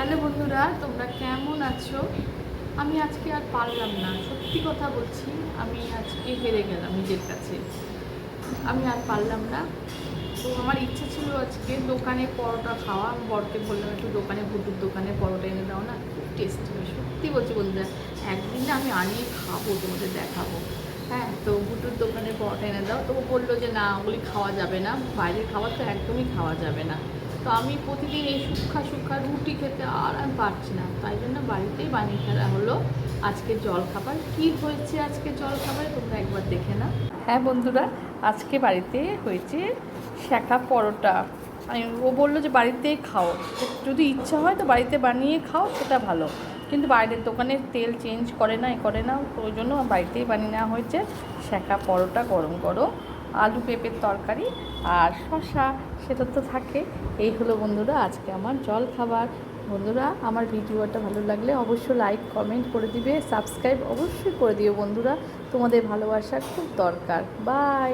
Hello বন্ধুরা, তোমরা কেমন আছো? আমি আজকে আর পারলাম না, সত্যি কথা বলছি। আমি আজকে হেরে গেলাম নিজের কাছে। আমি আর পারলাম না। তো আমার ইচ্ছা ছিল আজকে দোকানে পরোটা খাওয়া। আমি বরকে বললাম একটু দোকানে, ভুটুর দোকানে পরোটা এনে দাও না, খুব টেস্টি হয়। সত্যি বলছি বন্ধুরা, একদিন না আমি আনিয়ে খাবো, তোমাদের দেখাবো। হ্যাঁ, তো ভুটুর দোকানে পরোটা এনে দাও। তো ও বললো যে না, ওগুলি খাওয়া যাবে না, বাইরের খাবার তো একদমই খাওয়া যাবে না। তো আমি প্রতিদিন এই সুক্কা রুটি খেতে আর আমি পারছি না, তাই জন্য বাড়িতেই বানিয়ে ফেলা হলো আজকে জলখাবার। কি হয়েছে আজকে জলখাবারে তোমরা একবার দেখে নাও। হ্যাঁ বন্ধুরা, আজকে বাড়িতে হয়েছে শাঁখা পরোটা। ও বললো যে বাড়িতেই খাও, যদি ইচ্ছা হয় তো বাড়িতে বানিয়ে খাও, সেটা ভালো। কিন্তু বাইরের দোকানের তেল চেঞ্জ করে না, তো ওই জন্য বাড়িতেই বানিয়ে নেওয়া হয়েছে শাঁখা পরোটা, গরম গরম আলু পেঁপের তরকারি আর শসা, সেটা তো থাকে। এই হলো বন্ধুরা আজকে আমার জল খাবার। বন্ধুরা, আমার ভিডিওটা ভালো লাগলে অবশ্যই লাইক কমেন্ট করে দিবে, সাবস্ক্রাইব অবশ্যই করে দিও বন্ধুরা। তোমাদের ভালোবাসা খুব দরকার। বাই।